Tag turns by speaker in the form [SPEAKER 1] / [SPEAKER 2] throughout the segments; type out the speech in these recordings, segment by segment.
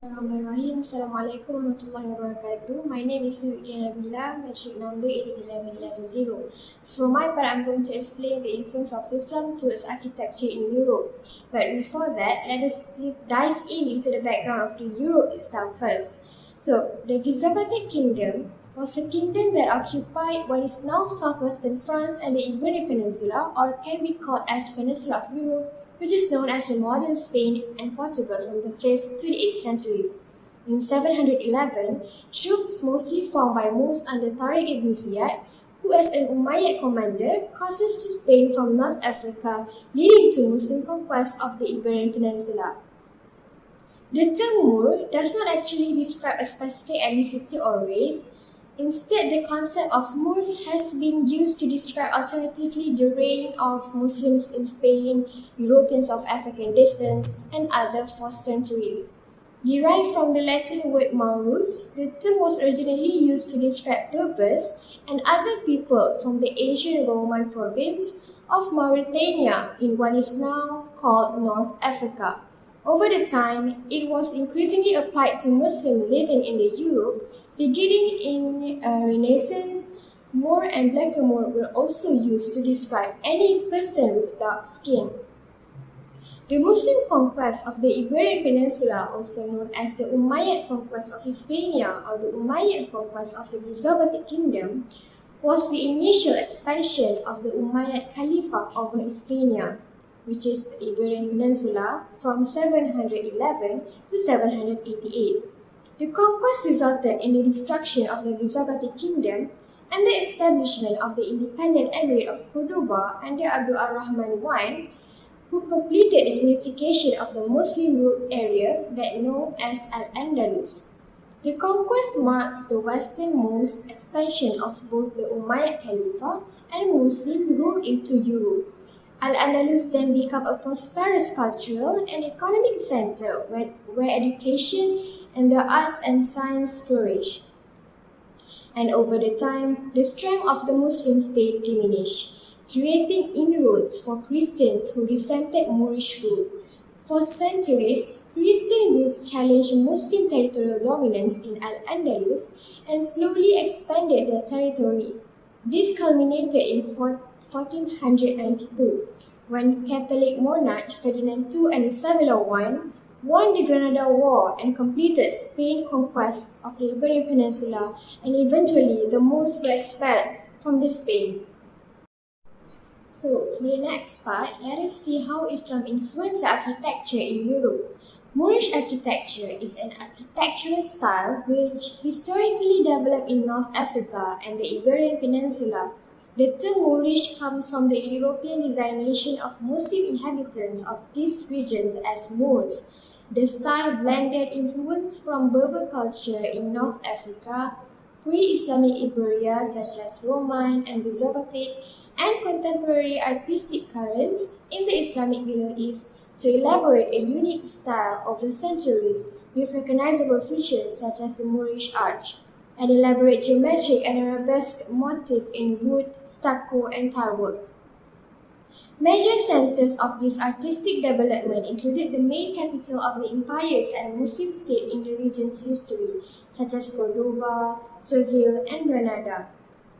[SPEAKER 1] Bismillahirrahmanirrahim. Assalamualaikum warahmatullahi wabarakatuh. My name is Irdina, metric number 81110. So, for my part, I'm going to explain the influence of Islam towards architecture in Europe. But before that, let us dive into the background of the Europe itself first. So, the Visigothic kingdom was a kingdom that occupied what is now southwestern France and the Iberian Peninsula, or can be called as Peninsula of Europe, which is known as the modern Spain and Portugal from the 5th to the 8th centuries. In 711, troops mostly formed by Moors under Tariq ibn Ziyad, who as an Umayyad commander crosses to Spain from North Africa, leading to Muslim conquest of the Iberian Peninsula. The term Moor does not actually describe a specific ethnicity or race. Instead, the concept of Moors has been used to describe alternatively the reign of Muslims in Spain, Europeans of African descent, and other for centuries. Derived from the Latin word Maurus, the term was originally used to describe Berbers and other people from the ancient Roman province of Mauritania in what is now called North Africa. Over the time, it was increasingly applied to Muslims living in the Europe. Beginning in Renaissance, Moor and blackamoor were also used to describe any person with dark skin. The Muslim conquest of the Iberian Peninsula, also known as the Umayyad conquest of Hispania or the Umayyad conquest of the Visigothic kingdom, was the initial expansion of the Umayyad Caliphate over Hispania, which is the Iberian Peninsula, from 711 to 788. The conquest resulted in the destruction of the Visigothic kingdom and the establishment of the independent emirate of Cordoba under Abdul Ar-Rahman I, who completed the unification of the Muslim-ruled area that known as Al-Andalus. The conquest marks the westernmost expansion of both the Umayyad Caliphate and Muslim rule into Europe. Al-Andalus then became a prosperous cultural and economic center where education and the arts and science flourished. And over the time, the strength of the Muslim state diminished, creating inroads for Christians who resented Moorish rule. For centuries, Christian groups challenged Muslim territorial dominance in Al-Andalus and slowly expanded their territory. This culminated in 1492, when Catholic monarch Ferdinand II and Isabella I won the Granite War and completed Spain's conquest of the Iberian Peninsula, and eventually the Moors were expelled from Spain. So, for the next part, let us see how Islam influenced architecture in Europe. Moorish architecture is an architectural style which historically developed in North Africa and the Iberian Peninsula. The term Moorish comes from the European designation of Muslim inhabitants of these regions as Moors. The style blended influence from Berber culture in North Africa, Pre-Islamic Iberia such as Roman and Visigothic, and contemporary artistic currents in the Islamic Middle East to elaborate a unique style over centuries with recognizable features such as the Moorish arch, an elaborate geometric and arabesque motif in wood, stucco, and tile work. Major centers of this artistic development included the main capital of the empires and Muslim state in the region's history, such as Cordoba, Seville, and Granada.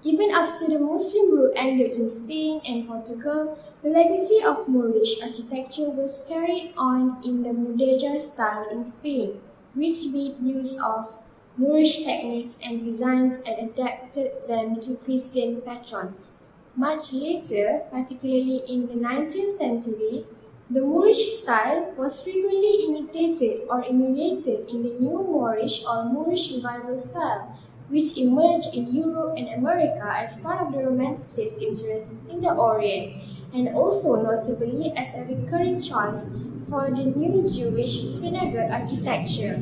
[SPEAKER 1] Even after the Muslim rule ended in Spain and Portugal, the legacy of Moorish architecture was carried on in the Mudejar style in Spain, which made use of Moorish techniques and designs and adapted them to Christian patrons. Much later, particularly in the 19th century, the Moorish style was frequently imitated or emulated in the New Moorish or Moorish Revival style, which emerged in Europe and America as part of the Romanticist interest in the Orient, and also notably as a recurring choice for the new Jewish synagogue architecture.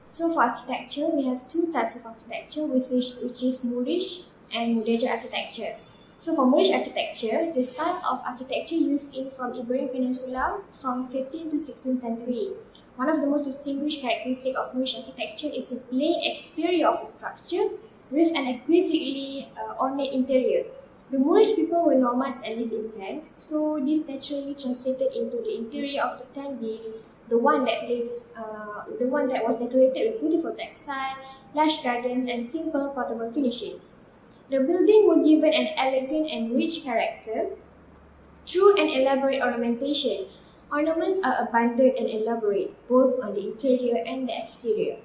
[SPEAKER 1] So for architecture, we have two types of architecture, which is Moorish and Mudejar architecture. So for Moorish architecture, the style of architecture used in from Iberian Peninsula from 13th to 16th century. One of the most distinguished characteristics of Moorish architecture is the plain exterior of the structure with an exquisitely ornate interior. The Moorish people were nomads and lived in tents, so this naturally translated into the interior of the tent being the one that was decorated with beautiful textile, lush gardens, and simple portable finishings. The building was given an elegant and rich character through an elaborate ornamentation. Ornaments are abundant and elaborate, both on the interior and the exterior.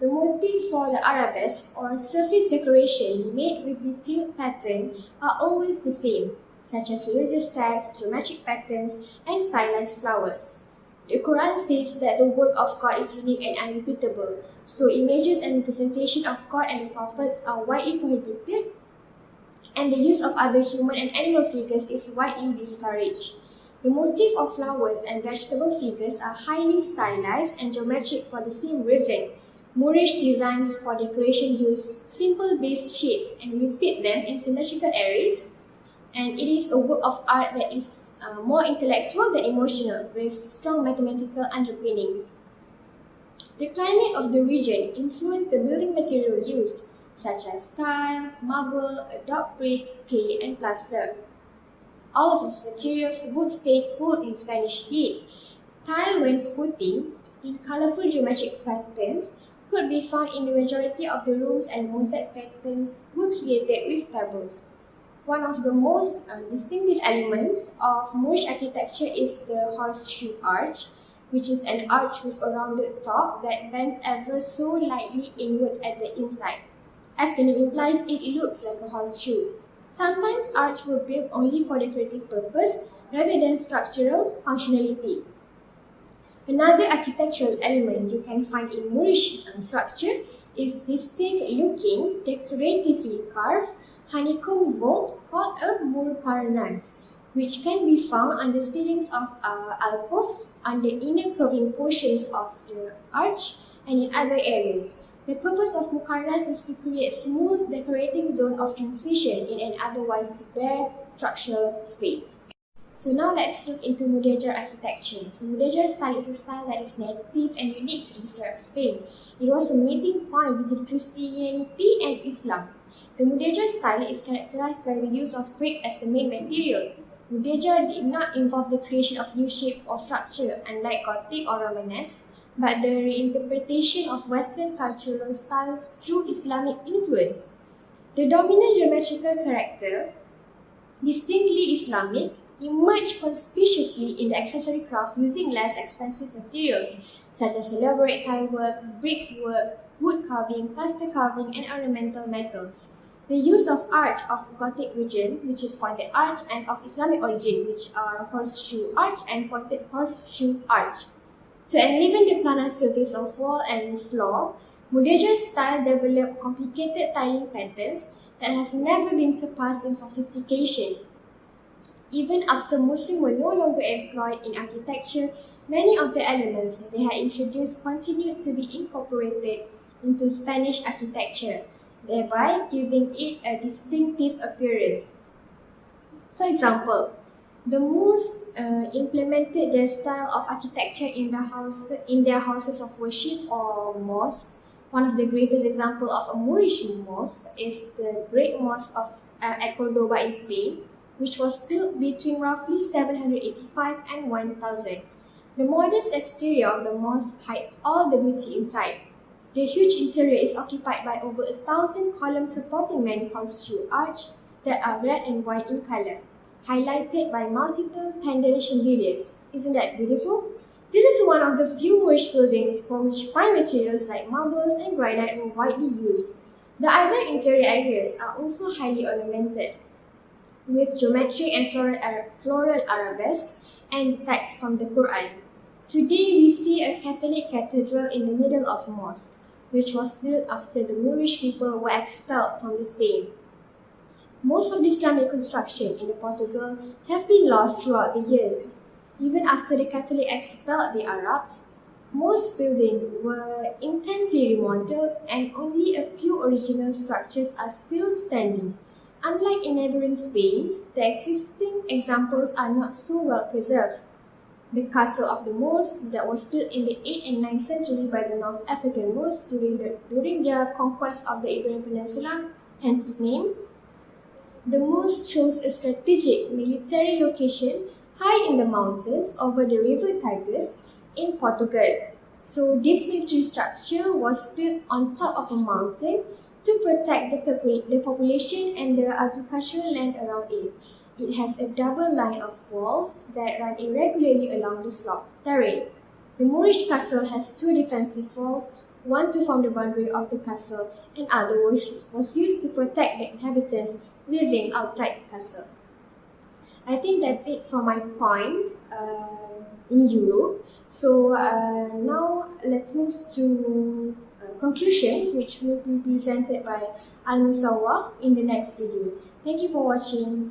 [SPEAKER 1] The motif for the arabesque or surface decoration made with detailed pattern are always the same, such as religious texts, geometric patterns, and stylized flowers. The Quran says that the work of God is unique and unrepeatable, so images and representation of God and the prophets are widely prohibited, and the use of other human and animal figures is widely discouraged. The motif of flowers and vegetable figures are highly stylized and geometric for the same reason. Moorish designs for decoration use simple base shapes and repeat them in symmetrical areas, and it is a work of art that is more intellectual than emotional, with strong mathematical underpinnings. The climate of the region influenced the building material used, such as tile, marble, adobe brick, clay, and plaster. All of these materials would stay cool in Spanish heat. Tile, when spouting in colorful geometric patterns, could be found in the majority of the rooms, and mosaic patterns were created with pebbles. One of the most distinctive elements of Moorish architecture is the horseshoe arch, which is an arch with a rounded top that bends ever so lightly inward at the inside. As the name implies, it looks like a horseshoe. Sometimes arches were built only for decorative purpose rather than structural functionality. Another architectural element you can find in Moorish structure is distinct-looking, decoratively carved honeycomb vault called a murkarnas, which can be found on the ceilings of alcoves, on the inner curving portions of the arch, and in other areas. The purpose of murkarnas is to create smooth decorating zone of transition in an otherwise bare structural space. So now let's look into Mudejar architecture. So Mudejar style is a style that is native and unique to the history of Spain. It was a meeting point between Christianity and Islam. The Mudejar style is characterized by the use of brick as the main material. Mudejar did not involve the creation of new shape or structure, unlike Gothic or Romanesque, but the reinterpretation of Western cultural styles through Islamic influence. The dominant geometrical character, distinctly Islamic, emerged conspicuously in the accessory craft using less expensive materials such as elaborate tilework, brickwork, wood carving, plaster carving, and ornamental metals. The use of arch of Gothic region, which is pointed arch, and of Islamic origin, which are horseshoe arch and pointed horseshoe arch. To enliven the planar surface of wall and floor, Mudejar style developed complicated tiling patterns that have never been surpassed in sophistication. Even after Muslims were no longer employed in architecture, many of the elements that they had introduced continued to be incorporated into Spanish architecture, thereby giving it a distinctive appearance. For example, the Moors implemented their style of architecture in their houses of worship or mosques. One of the greatest examples of a Moorish mosque is the Great Mosque at Cordoba in Spain, which was built between roughly 785 and 1000. The modest exterior of the mosque hides all the beauty inside. The huge interior is occupied by over 1,000 columns supporting many horseshoe arch that are red and white in color, highlighted by multiple pendant chandeliers. Isn't that beautiful? This is one of the few Moorish buildings for which fine materials like marbles and granite were widely used. The other interior areas are also highly ornamented, with geometric and floral arabesque and text from the Quran. Today we see a Catholic cathedral in the middle of a mosque, which was built after the Moorish people were expelled from Spain. Most of the Islamic construction in Portugal have been lost throughout the years. Even after the Catholic expelled the Arabs, most buildings were intensely remodeled and only a few original structures are still standing. Unlike in neighboring Spain, the existing examples are not so well preserved. The castle of the Moors that was built in the 8th and 9th century by the North African Moors during their conquest of the Iberian Peninsula, hence its name. The Moors chose a strategic military location high in the mountains over the river Tigris, in Portugal. So this military structure was built on top of a mountain to protect the population and the agricultural land around it. It has a double line of walls that run irregularly along the slope terrain. The Moorish castle has two defensive walls, one to form the boundary of the castle and other was used to protect the inhabitants living outside the castle. I think that's it for my point in Europe. So now let's move to conclusion, which will be presented by Al Musawwa in the next video. Thank you for watching.